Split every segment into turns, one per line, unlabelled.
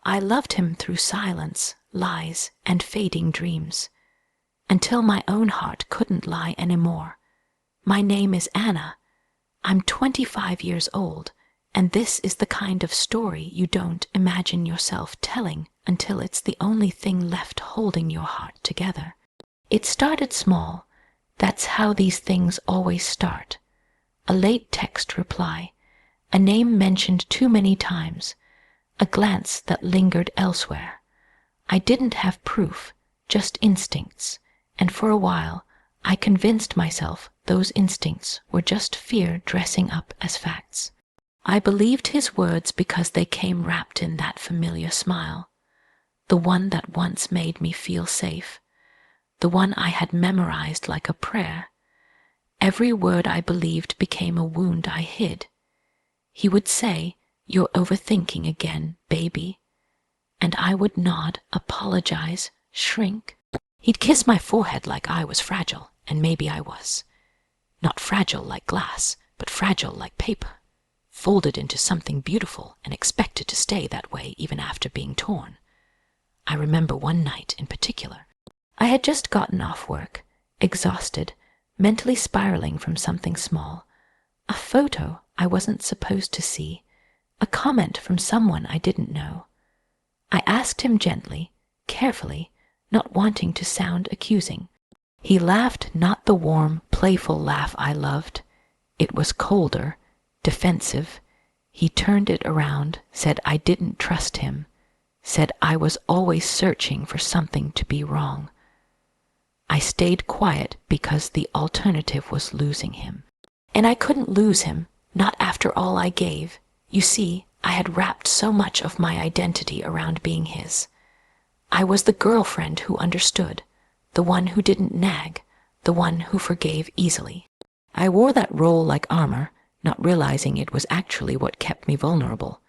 I loved him through silence, lies, and fading dreams, until my own heart couldn't lie anymore. My name is Anna. I'm 25 years old, and this is the kind of story you don't imagine yourself telling until it's the only thing left holding your heart together. It started small. That's how these things always start. A late text reply, a name mentioned too many times, a glance that lingered elsewhere. I didn't have proof, just instincts, and for a while I convinced myself those instincts were just fear dressing up as facts. I believed his words because they came wrapped in that familiar smile, the one that once made me feel safe, the one I had memorized like a prayer. Every word I believed became a wound I hid. He would say, "You're overthinking again, baby." And I would nod, apologize, shrink. He'd kiss my forehead like I was fragile, and maybe I was. Not fragile like glass, but fragile like paper, folded into something beautiful and expected to stay that way even after being torn. I remember one night in particular. I had just gotten off work, exhausted, mentally spiraling from something small. A photo I wasn't supposed to see, a comment from someone I didn't know. I asked him gently, carefully, not wanting to sound accusing. He laughed, not the warm, playful laugh I loved. It was colder, defensive. He turned it around, said I didn't trust him, said I was always searching for something to be wrong. I stayed quiet because the alternative was losing him. And I couldn't lose him, not after all I gave. You see, I had wrapped so much of my identity around being his. I was the girlfriend who understood, the one who didn't nag, the one who forgave easily. I wore that role like armor, not realizing it was actually what kept me vulnerable.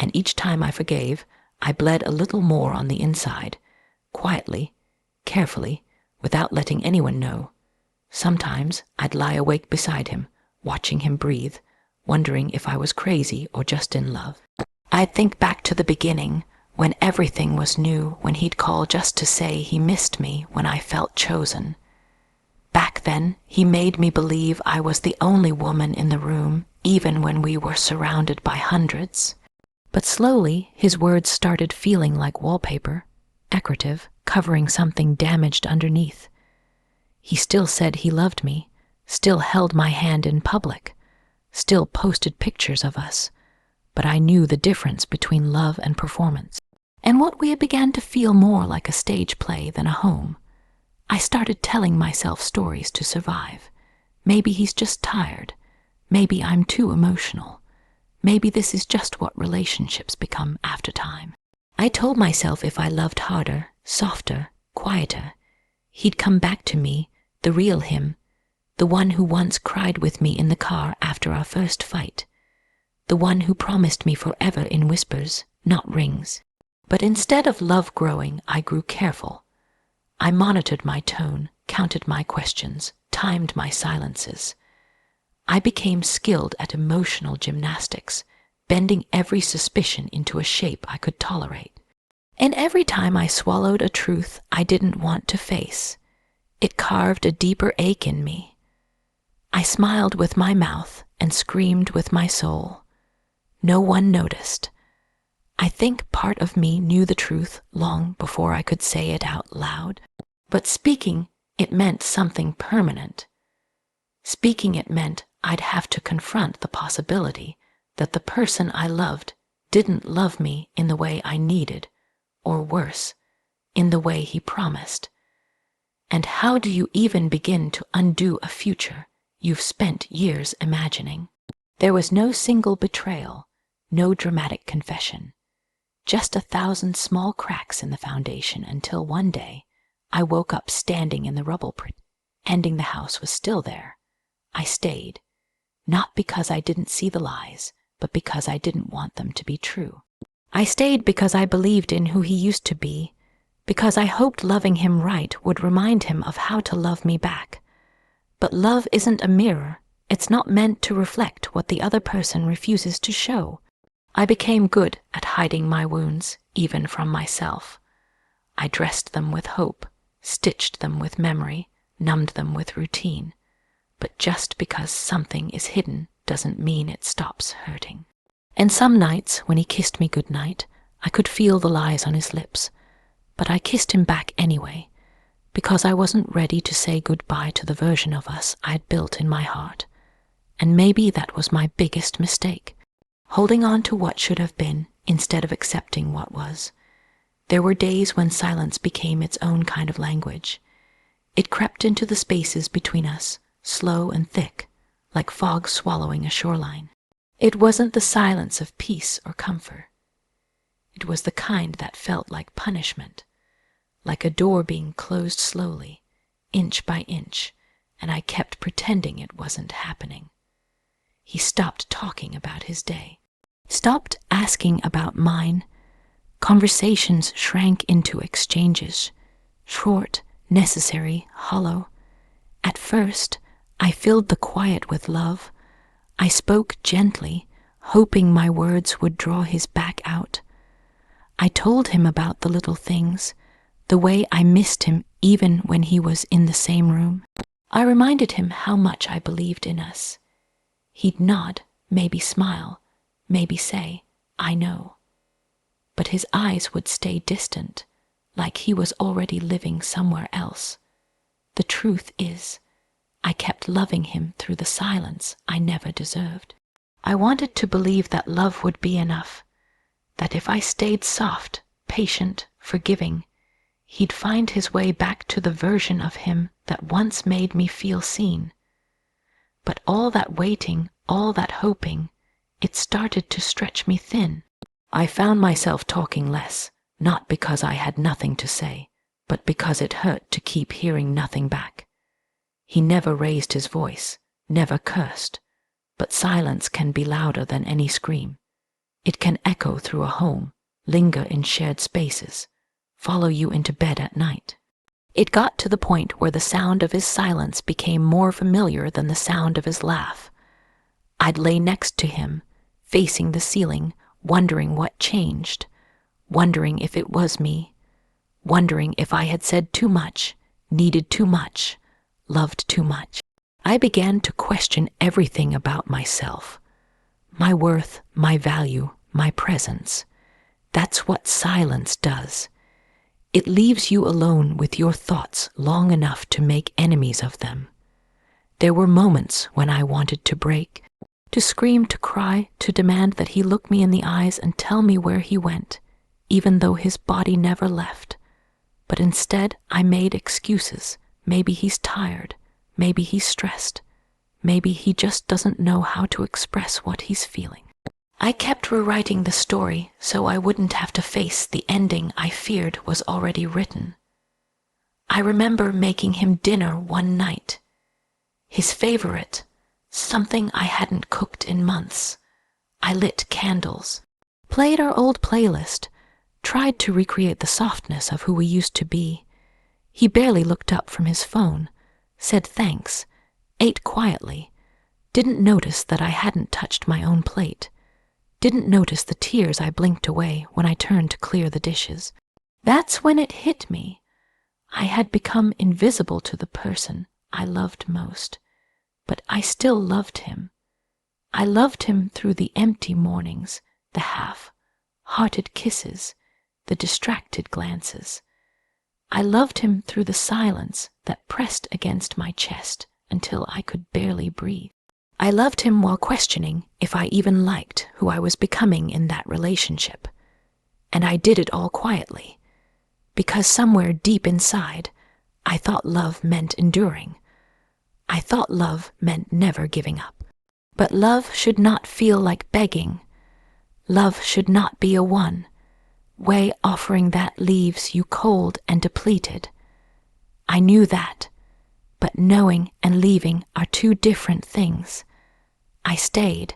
And each time I forgave, I bled a little more on the inside, quietly, carefully, without letting anyone know. Sometimes I'd lie awake beside him, watching him breathe, wondering if I was crazy or just in love. I'd think back to the beginning, when everything was new, when he'd call just to say he missed me when I felt chosen. Back then, he made me believe I was the only woman in the room, even when we were surrounded by hundreds. But slowly, his words started feeling like wallpaper, decorative, covering something damaged underneath. He still said he loved me, still held my hand in public, still posted pictures of us, but I knew the difference between love and performance, and what we had began to feel more like a stage play than a home. I started telling myself stories to survive. Maybe he's just tired. Maybe I'm too emotional. Maybe this is just what relationships become after time. I told myself if I loved harder, softer, quieter, he'd come back to me, the real him, the one who once cried with me in the car after our first fight, the one who promised me forever in whispers, not rings. But instead of love growing, I grew careful. I monitored my tone, counted my questions, timed my silences. I became skilled at emotional gymnastics, bending every suspicion into a shape I could tolerate. And every time I swallowed a truth I didn't want to face, it carved a deeper ache in me. I smiled with my mouth and screamed with my soul. No one noticed. I think part of me knew the truth long before I could say it out loud. But speaking, it meant something permanent. Speaking it meant I'd have to confront the possibility that the person I loved didn't love me in the way I needed, or worse, in the way he promised. And how do you even begin to undo a future you've spent years imagining? There was no single betrayal, no dramatic confession, just 1,000 small cracks in the foundation until one day I woke up standing in the rubble pretending the house was still there. I stayed, not because I didn't see the lies, but because I didn't want them to be true. I stayed because I believed in who he used to be, because I hoped loving him right would remind him of how to love me back. But love isn't a mirror. It's not meant to reflect what the other person refuses to show. I became good at hiding my wounds, even from myself. I dressed them with hope, stitched them with memory, numbed them with routine. But just because something is hidden doesn't mean it stops hurting. And some nights, when he kissed me goodnight, I could feel the lies on his lips, but I kissed him back anyway, because I wasn't ready to say goodbye to the version of us I had built in my heart. And maybe that was my biggest mistake, holding on to what should have been instead of accepting what was. There were days when silence became its own kind of language. It crept into the spaces between us, slow and thick, like fog swallowing a shoreline. It wasn't the silence of peace or comfort. It was the kind that felt like punishment, like a door being closed slowly, inch by inch, and I kept pretending it wasn't happening. He stopped talking about his day, stopped asking about mine. Conversations shrank into exchanges, short, necessary, hollow. At first, I filled the quiet with love. I spoke gently, hoping my words would draw his back out. I told him about the little things, the way I missed him even when he was in the same room. I reminded him how much I believed in us. He'd nod, maybe smile, maybe say, "I know." But his eyes would stay distant, like he was already living somewhere else. The truth is, I kept loving him through the silence I never deserved. I wanted to believe that love would be enough, that if I stayed soft, patient, forgiving, he'd find his way back to the version of him that once made me feel seen. But all that waiting, all that hoping, it started to stretch me thin. I found myself talking less, not because I had nothing to say, but because it hurt to keep hearing nothing back. He never raised his voice, never cursed, but silence can be louder than any scream. It can echo through a home, linger in shared spaces, follow you into bed at night. It got to the point where the sound of his silence became more familiar than the sound of his laugh. I'd lay next to him, facing the ceiling, wondering what changed, wondering if it was me, wondering if I had said too much, needed too much, loved too much. I began to question everything about myself. My worth, my value, my presence. That's what silence does. It leaves you alone with your thoughts long enough to make enemies of them. There were moments when I wanted to break, to scream, to cry, to demand that he look me in the eyes and tell me where he went, even though his body never left. But instead, I made excuses. Maybe he's tired. Maybe he's stressed. Maybe he just doesn't know how to express what he's feeling. I kept rewriting the story so I wouldn't have to face the ending I feared was already written. I remember making him dinner one night. His favorite, something I hadn't cooked in months. I lit candles, played our old playlist, tried to recreate the softness of who we used to be. He barely looked up from his phone, said thanks, ate quietly, didn't notice that I hadn't touched my own plate, didn't notice the tears I blinked away when I turned to clear the dishes. That's when it hit me. I had become invisible to the person I loved most, but I still loved him. I loved him through the empty mornings, the half-hearted kisses, the distracted glances. I loved him through the silence that pressed against my chest until I could barely breathe. I loved him while questioning if I even liked who I was becoming in that relationship. And I did it all quietly, because somewhere deep inside, I thought love meant enduring. I thought love meant never giving up. But love should not feel like begging. Love should not be a one-way offering that leaves you cold and depleted. I knew that, but knowing and leaving are two different things. I stayed.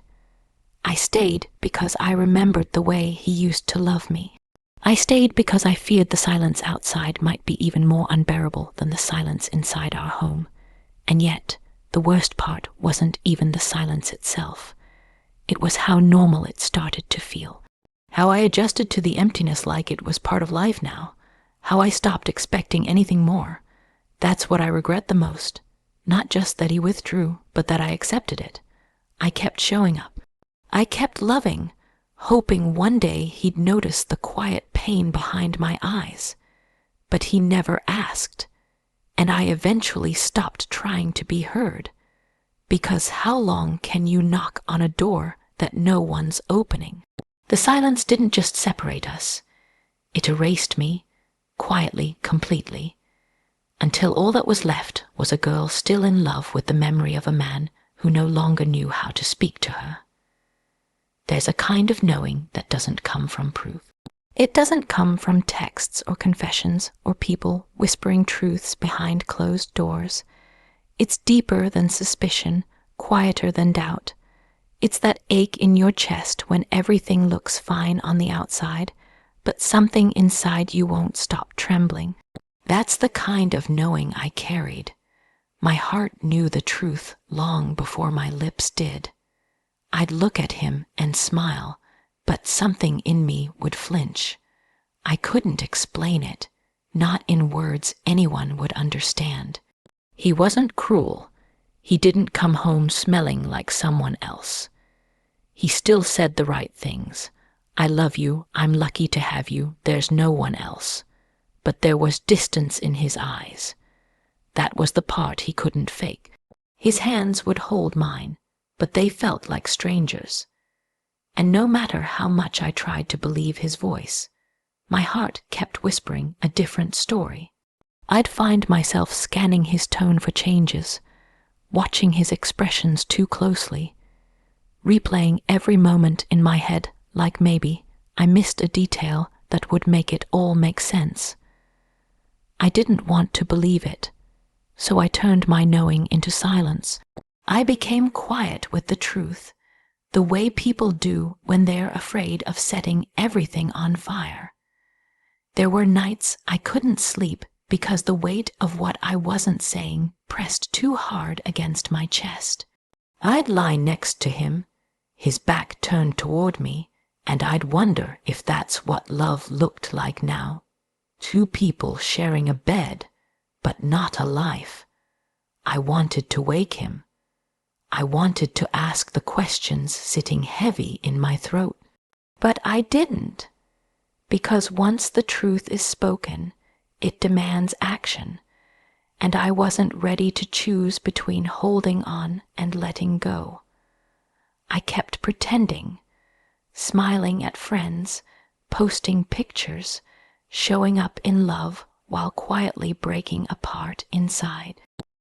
I stayed because I remembered the way he used to love me. I stayed because I feared the silence outside might be even more unbearable than the silence inside our home. And yet, the worst part wasn't even the silence itself. It was how normal it started to feel. How I adjusted to the emptiness like it was part of life now. How I stopped expecting anything more. That's what I regret the most. Not just that he withdrew, but that I accepted it. I kept showing up. I kept loving, hoping one day he'd notice the quiet pain behind my eyes. But he never asked, and I eventually stopped trying to be heard. Because how long can you knock on a door that no one's opening? The silence didn't just separate us. It erased me, quietly, completely, until all that was left was a girl still in love with the memory of a man who no longer knew how to speak to her. There's a kind of knowing that doesn't come from proof. It doesn't come from texts or confessions or people whispering truths behind closed doors. It's deeper than suspicion, quieter than doubt. It's that ache in your chest when everything looks fine on the outside, but something inside you won't stop trembling. That's the kind of knowing I carried. My heart knew the truth long before my lips did. I'd look at him and smile, but something in me would flinch. I couldn't explain it, not in words anyone would understand. He wasn't cruel. He didn't come home smelling like someone else. He still said the right things. I love you, I'm lucky to have you, there's no one else. But there was distance in his eyes. That was the part he couldn't fake. His hands would hold mine, but they felt like strangers. And no matter how much I tried to believe his voice, my heart kept whispering a different story. I'd find myself scanning his tone for changes, watching his expressions too closely, replaying every moment in my head like maybe I missed a detail that would make it all make sense. I didn't want to believe it, so I turned my knowing into silence. I became quiet with the truth, the way people do when they're afraid of setting everything on fire. There were nights I couldn't sleep because the weight of what I wasn't saying pressed too hard against my chest. I'd lie next to him, his back turned toward me, and I'd wonder if that's what love looked like now. Two people sharing a bed, but not a life. I wanted to wake him. I wanted to ask the questions sitting heavy in my throat. But I didn't, because once the truth is spoken, it demands action, and I wasn't ready to choose between holding on and letting go. I kept pretending, smiling at friends, posting pictures, showing up in love while quietly breaking apart inside.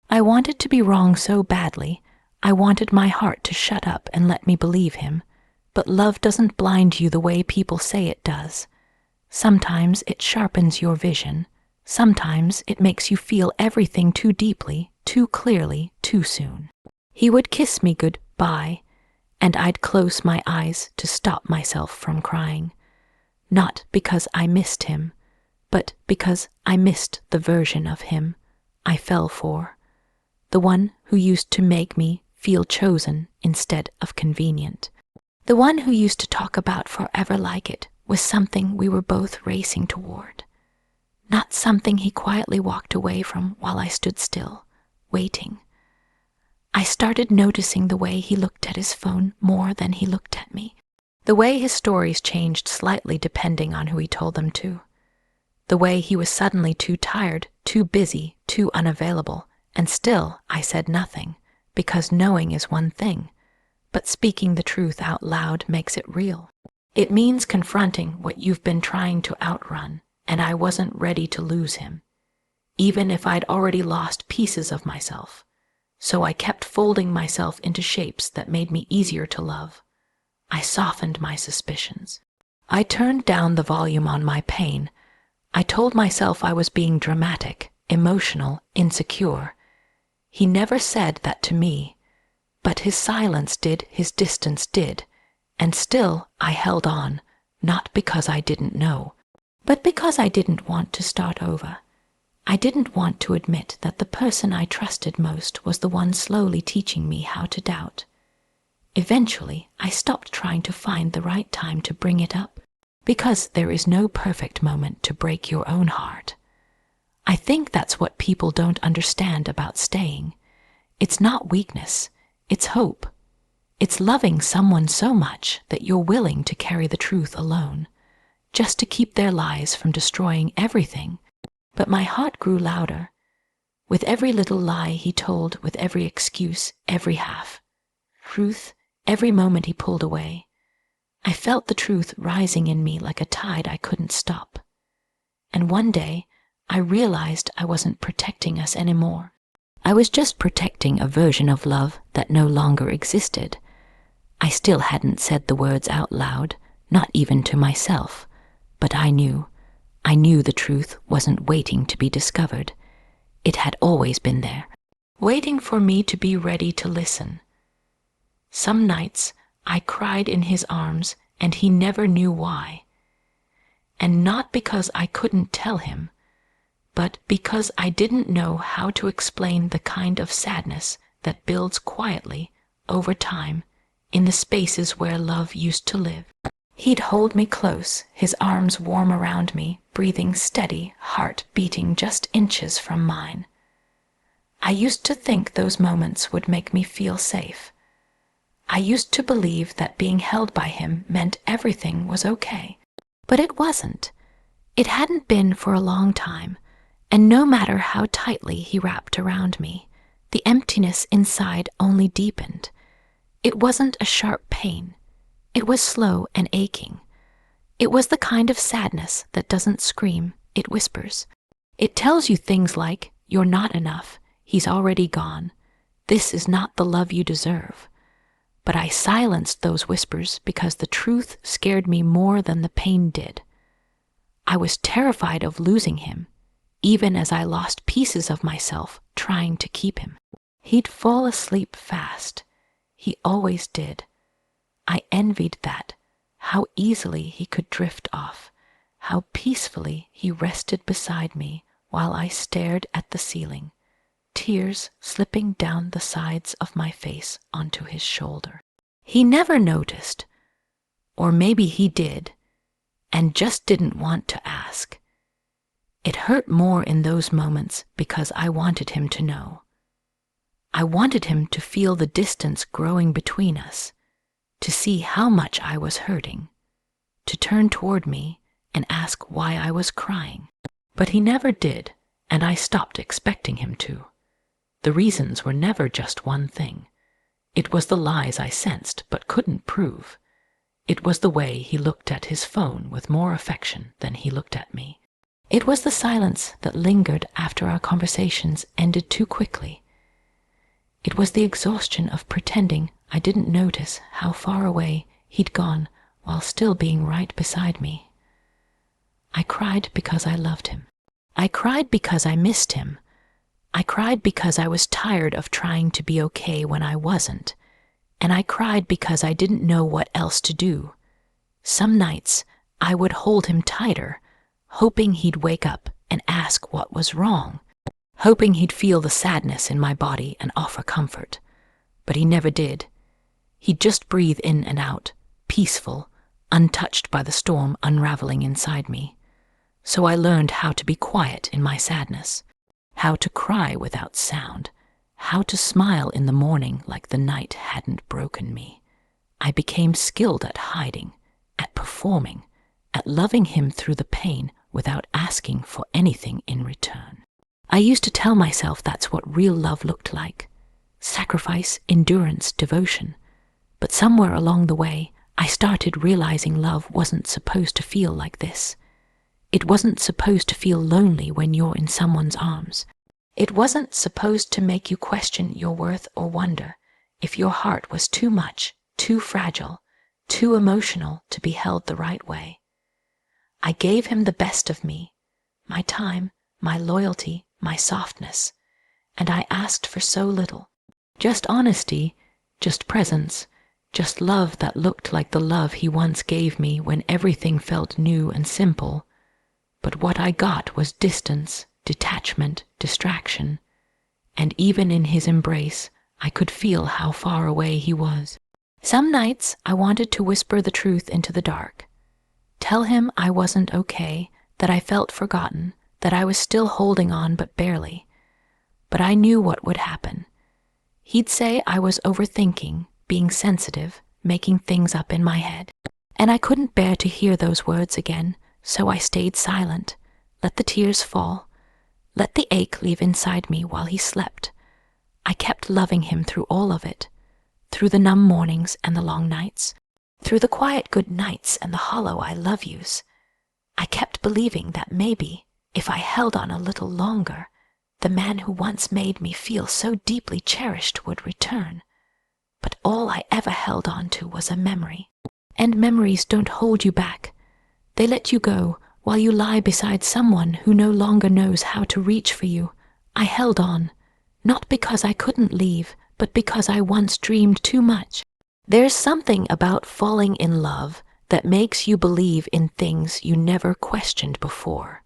I wanted to be wrong so badly. I wanted my heart to shut up and let me believe him. But love doesn't blind you the way people say it does. Sometimes it sharpens your vision. Sometimes it makes you feel everything too deeply, too clearly, too soon. He would kiss me goodbye, and I'd close my eyes to stop myself from crying. Not because I missed him, but because I missed the version of him I fell for. The one who used to make me feel chosen instead of convenient. The one who used to talk about forever like it was something we were both racing toward. Not something he quietly walked away from while I stood still, waiting. I started noticing the way he looked at his phone more than he looked at me. The way his stories changed slightly depending on who he told them to. The way he was suddenly too tired, too busy, too unavailable, and still I said nothing, because knowing is one thing, but speaking the truth out loud makes it real. It means confronting what you've been trying to outrun, and I wasn't ready to lose him, even if I'd already lost pieces of myself. So I kept folding myself into shapes that made me easier to love. I softened my suspicions. I turned down the volume on my pain. I told myself I was being dramatic, emotional, insecure. He never said that to me, but his silence did, his distance did, and still I held on, not because I didn't know, but because I didn't want to start over. I didn't want to admit that the person I trusted most was the one slowly teaching me how to doubt. Eventually, I stopped trying to find the right time to bring it up, because there is no perfect moment to break your own heart. I think that's what people don't understand about staying. It's not weakness, it's hope. It's loving someone so much that you're willing to carry the truth alone, just to keep their lies from destroying everything. But my heart grew louder. With every little lie he told, with every excuse, every half-truth, every moment he pulled away, I felt the truth rising in me like a tide I couldn't stop. And one day, I realized I wasn't protecting us anymore. I was just protecting a version of love that no longer existed. I still hadn't said the words out loud, not even to myself, but I knew the truth wasn't waiting to be discovered. It had always been there, waiting for me to be ready to listen. Some nights I cried in his arms and he never knew why. And not because I couldn't tell him, but because I didn't know how to explain the kind of sadness that builds quietly over time in the spaces where love used to live. He'd hold me close, his arms warm around me, breathing steady, heart beating just inches from mine. I used to think those moments would make me feel safe. I used to believe that being held by him meant everything was okay. But it wasn't. It hadn't been for a long time, and no matter how tightly he wrapped around me, the emptiness inside only deepened. It wasn't a sharp pain. It was slow and aching. It was the kind of sadness that doesn't scream, it whispers. It tells you things like, you're not enough, he's already gone, this is not the love you deserve. But I silenced those whispers because the truth scared me more than the pain did. I was terrified of losing him, even as I lost pieces of myself trying to keep him. He'd fall asleep fast. He always did. I envied that, how easily he could drift off, how peacefully he rested beside me while I stared at the ceiling, tears slipping down the sides of my face onto his shoulder. He never noticed, or maybe he did, and just didn't want to ask. It hurt more in those moments because I wanted him to know. I wanted him to feel the distance growing between us, to see how much I was hurting, to turn toward me and ask why I was crying. But he never did, and I stopped expecting him to. The reasons were never just one thing. It was the lies I sensed but couldn't prove. It was the way he looked at his phone with more affection than he looked at me. It was the silence that lingered after our conversations ended too quickly. It was the exhaustion of pretending I didn't notice how far away he'd gone while still being right beside me. I cried because I loved him. I cried because I missed him. I cried because I was tired of trying to be okay when I wasn't. And I cried because I didn't know what else to do. Some nights I would hold him tighter, hoping he'd wake up and ask what was wrong, hoping he'd feel the sadness in my body and offer comfort. But he never did. He'd just breathe in and out, peaceful, untouched by the storm unraveling inside me. So I learned how to be quiet in my sadness, how to cry without sound, how to smile in the morning like the night hadn't broken me. I became skilled at hiding, at performing, at loving him through the pain without asking for anything in return. I used to tell myself that's what real love looked like. Sacrifice, endurance, devotion. But somewhere along the way, I started realizing love wasn't supposed to feel like this. It wasn't supposed to feel lonely when you're in someone's arms. It wasn't supposed to make you question your worth or wonder if your heart was too much, too fragile, too emotional to be held the right way. I gave him the best of me, my time, my loyalty, my softness, and I asked for so little. Just honesty, just presence, just love that looked like the love he once gave me when everything felt new and simple. But what I got was distance, detachment, distraction, and even in his embrace, I could feel how far away he was. Some nights I wanted to whisper the truth into the dark. Tell him I wasn't okay, that I felt forgotten, that I was still holding on but barely. But I knew what would happen. He'd say I was overthinking, being sensitive, making things up in my head. And I couldn't bear to hear those words again, so I stayed silent, let the tears fall, let the ache leave inside me while he slept. I kept loving him through all of it, through the numb mornings and the long nights, through the quiet good nights and the hollow I love yous. I kept believing that maybe, if I held on a little longer, the man who once made me feel so deeply cherished would return. But all I ever held on to was a memory. And memories don't hold you back. They let you go while you lie beside someone who no longer knows how to reach for you. I held on, not because I couldn't leave, but because I once dreamed too much. There's something about falling in love that makes you believe in things you never questioned before.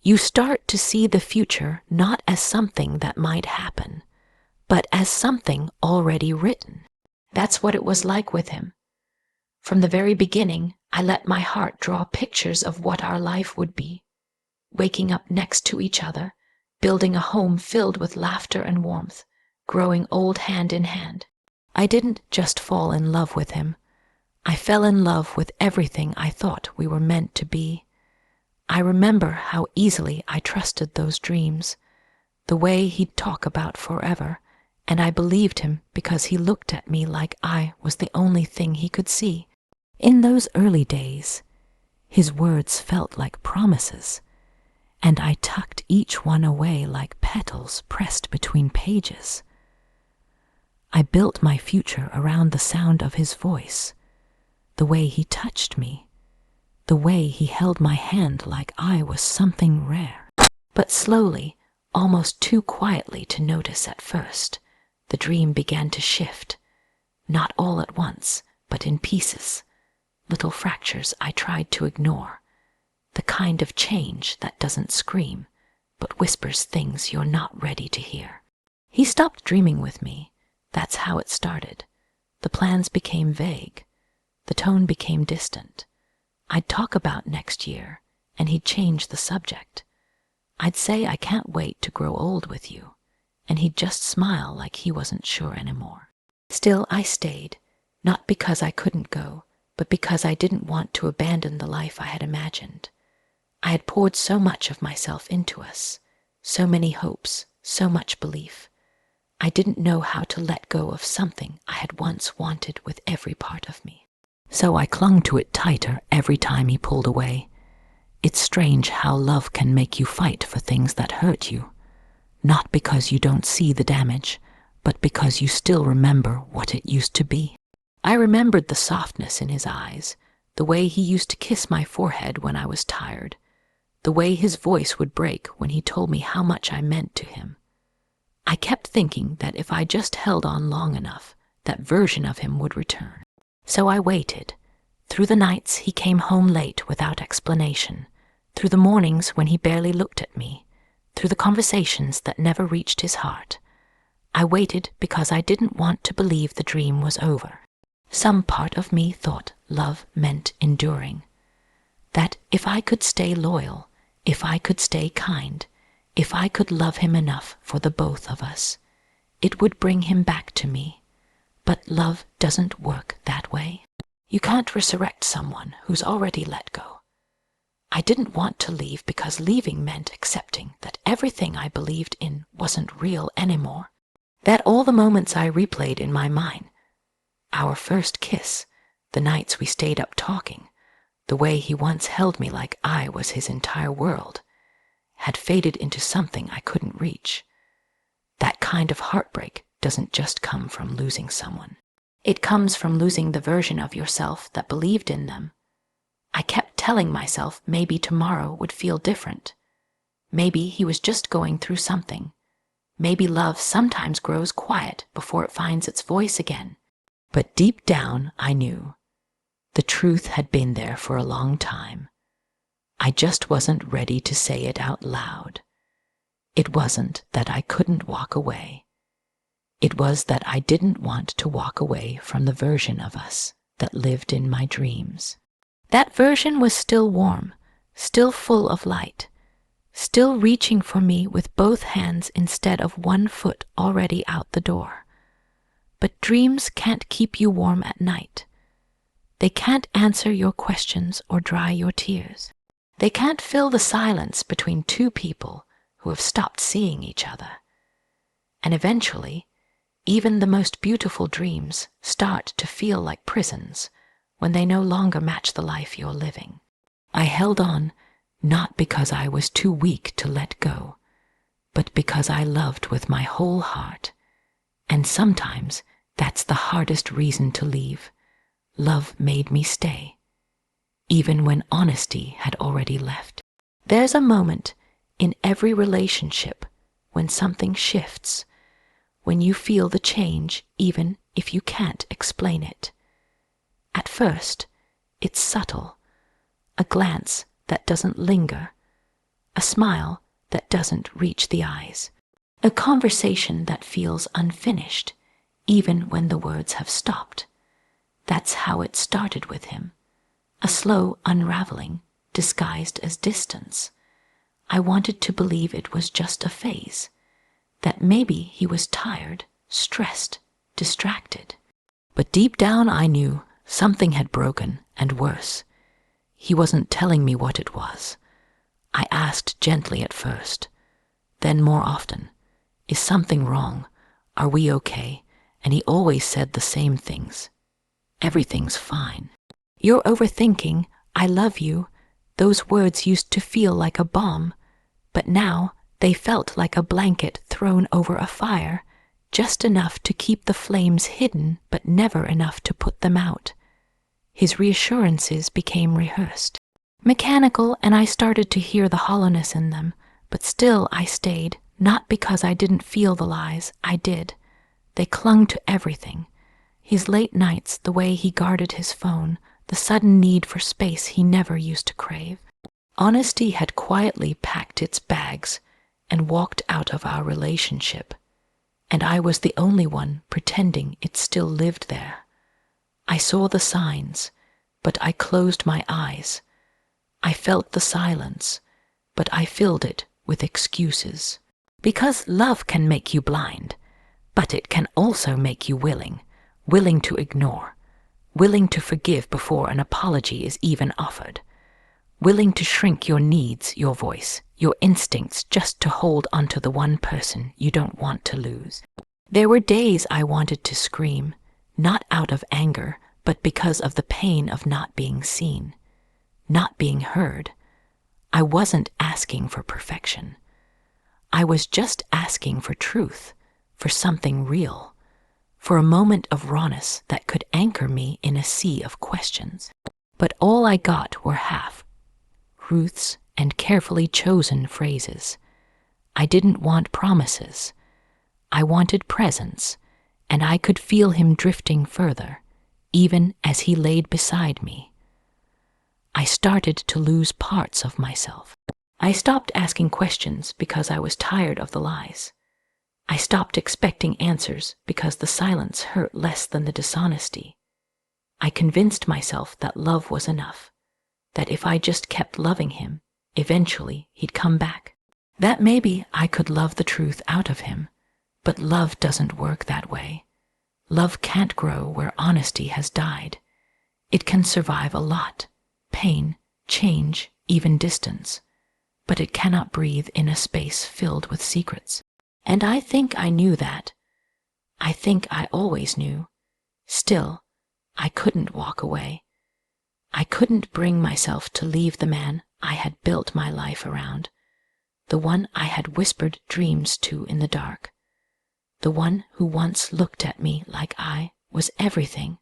You start to see the future not as something that might happen, but as something already written. That's what it was like with him. From the very beginning, I let my heart draw pictures of what our life would be. Waking up next to each other, building a home filled with laughter and warmth, growing old hand in hand. I didn't just fall in love with him. I fell in love with everything I thought we were meant to be. I remember how easily I trusted those dreams, the way he'd talk about forever, and I believed him because he looked at me like I was the only thing he could see. In those early days, his words felt like promises, and I tucked each one away like petals pressed between pages. I built my future around the sound of his voice, the way he touched me, the way he held my hand like I was something rare. But slowly, almost too quietly to notice at first, the dream began to shift, not all at once, but in pieces, little fractures I tried to ignore, the kind of change that doesn't scream, but whispers things you're not ready to hear. He stopped dreaming with me. That's how it started. The plans became vague. The tone became distant. I'd talk about next year, and he'd change the subject. I'd say I can't wait to grow old with you, and he'd just smile like he wasn't sure anymore. Still, I stayed, not because I couldn't go, but because I didn't want to abandon the life I had imagined. I had poured so much of myself into us, so many hopes, so much belief. I didn't know how to let go of something I had once wanted with every part of me. So I clung to it tighter every time he pulled away. It's strange how love can make you fight for things that hurt you, not because you don't see the damage, but because you still remember what it used to be. I remembered the softness in his eyes, the way he used to kiss my forehead when I was tired, the way his voice would break when he told me how much I meant to him. I kept thinking that if I just held on long enough, that version of him would return. So I waited. Through the nights he came home late without explanation, through the mornings when he barely looked at me, through the conversations that never reached his heart. I waited because I didn't want to believe the dream was over. Some part of me thought love meant enduring, that if I could stay loyal, if I could stay kind, if I could love him enough for the both of us, it would bring him back to me. But love doesn't work that way. You can't resurrect someone who's already let go. I didn't want to leave because leaving meant accepting that everything I believed in wasn't real anymore. That all the moments I replayed in my mind, our first kiss, the nights we stayed up talking, the way he once held me like I was his entire world, had faded into something I couldn't reach. That kind of heartbreak doesn't just come from losing someone. It comes from losing the version of yourself that believed in them. I kept telling myself maybe tomorrow would feel different. Maybe he was just going through something. Maybe love sometimes grows quiet before it finds its voice again. But deep down, I knew. The truth had been there for a long time. I just wasn't ready to say it out loud. It wasn't that I couldn't walk away. It was that I didn't want to walk away from the version of us that lived in my dreams. That version was still warm, still full of light, still reaching for me with both hands instead of one foot already out the door. But dreams can't keep you warm at night. They can't answer your questions or dry your tears. They can't fill the silence between two people who have stopped seeing each other. And eventually, even the most beautiful dreams start to feel like prisons when they no longer match the life you're living. I held on not because I was too weak to let go, but because I loved with my whole heart. And sometimes that's the hardest reason to leave. Love made me stay, even when honesty had already left. There's a moment in every relationship when something shifts, when you feel the change even if you can't explain it. At first, it's subtle, a glance that doesn't linger, a smile that doesn't reach the eyes, a conversation that feels unfinished even when the words have stopped. That's how it started with him, a slow unraveling disguised as distance. I wanted to believe it was just a phase, that maybe he was tired, stressed, distracted. But deep down I knew something had broken, and worse. He wasn't telling me what it was. I asked gently at first, then more often, "Is something wrong? Are we okay?" And he always said the same things. "Everything's fine." "You're overthinking. I love you." Those words used to feel like a bomb, but now they felt like a blanket thrown over a fire, just enough to keep the flames hidden, but never enough to put them out. His reassurances became rehearsed, mechanical, and I started to hear the hollowness in them, but still I stayed, not because I didn't feel the lies. I did. They clung to everything. His late nights, the way he guarded his phone, the sudden need for space he never used to crave. Honesty had quietly packed its bags and walked out of our relationship, and I was the only one pretending it still lived there. I saw the signs, but I closed my eyes. I felt the silence, but I filled it with excuses. Because love can make you blind, but it can also make you willing to ignore, willing to forgive before an apology is even offered, willing to shrink your needs, your voice, your instincts just to hold onto the one person you don't want to lose. There were days I wanted to scream, not out of anger, but because of the pain of not being seen, not being heard. I wasn't asking for perfection. I was just asking for truth, for something real, for a moment of rawness that could anchor me in a sea of questions. But all I got were half-truths and carefully chosen phrases. I didn't want promises. I wanted presence, and I could feel him drifting further, even as he laid beside me. I started to lose parts of myself. I stopped asking questions because I was tired of the lies. I stopped expecting answers because the silence hurt less than the dishonesty. I convinced myself that love was enough, that if I just kept loving him, eventually he'd come back. That maybe I could love the truth out of him, but love doesn't work that way. Love can't grow where honesty has died. It can survive a lot, pain, change, even distance, but it cannot breathe in a space filled with secrets. And I think I knew that. I think I always knew. Still, I couldn't walk away. I couldn't bring myself to leave the man I had built my life around, the one I had whispered dreams to in the dark, the one who once looked at me like I was everything.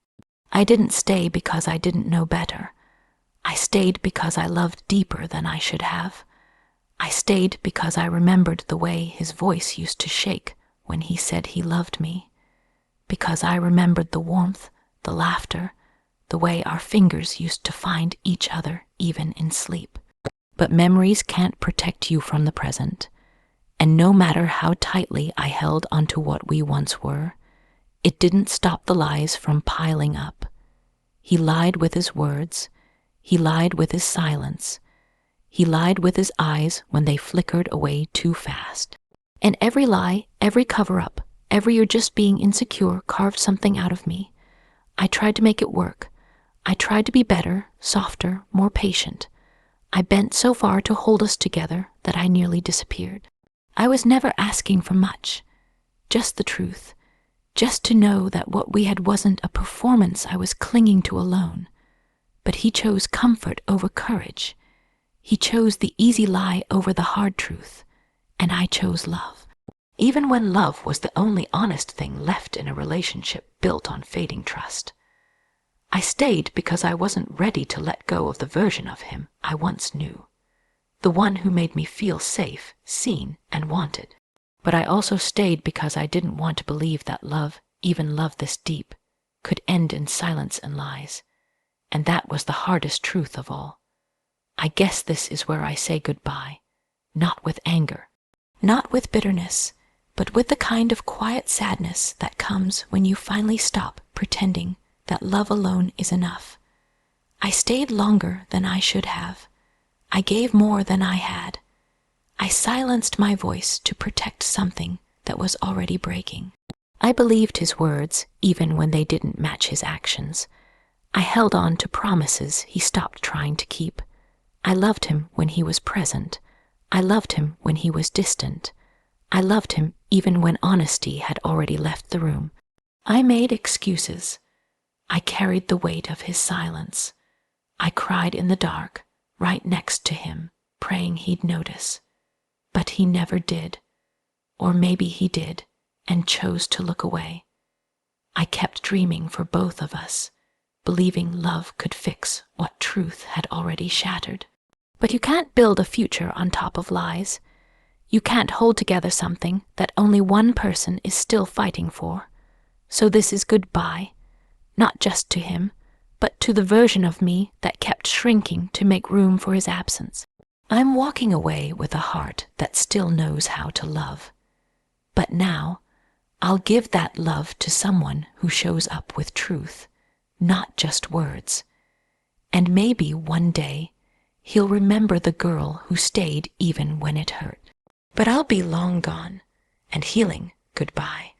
I didn't stay because I didn't know better. I stayed because I loved deeper than I should have. I stayed because I remembered the way his voice used to shake when he said he loved me, because I remembered the warmth, the laughter, the way our fingers used to find each other even in sleep. But memories can't protect you from the present, And no matter how tightly I held onto what we once were, it didn't stop the lies from piling up. He lied with his words. He lied with his silence. He lied with his eyes when they flickered away too fast. And every lie, every cover-up, every "you're just being insecure" carved something out of me. I tried to make it work. I tried to be better, softer, more patient. I bent so far to hold us together that I nearly disappeared. I was never asking for much, just the truth, just to know that what we had wasn't a performance I was clinging to alone. But he chose comfort over courage. He chose the easy lie over the hard truth, and I chose love. Even when love was the only honest thing left in a relationship built on fading trust. I stayed because I wasn't ready to let go of the version of him I once knew. The one who made me feel safe, seen, and wanted. But I also stayed because I didn't want to believe that love, even love this deep, could end in silence and lies. And that was the hardest truth of all. I guess this is where I say goodbye, not with anger, not with bitterness, but with the kind of quiet sadness that comes when you finally stop pretending that love alone is enough. I stayed longer than I should have. I gave more than I had. I silenced my voice to protect something that was already breaking. I believed his words even when they didn't match his actions. I held on to promises he stopped trying to keep. I loved him when he was present. I loved him when he was distant. I loved him even when honesty had already left the room. I made excuses. I carried the weight of his silence. I cried in the dark, right next to him, praying he'd notice. But he never did. Or maybe he did, and chose to look away. I kept dreaming for both of us, believing love could fix what truth had already shattered. But you can't build a future on top of lies. You can't hold together something that only one person is still fighting for. So this is goodbye, not just to him, but to the version of me that kept shrinking to make room for his absence. I'm walking away with a heart that still knows how to love. But now, I'll give that love to someone who shows up with truth, not just words. And maybe one day, he'll remember the girl who stayed even when it hurt. But I'll be long gone, and healing goodbye.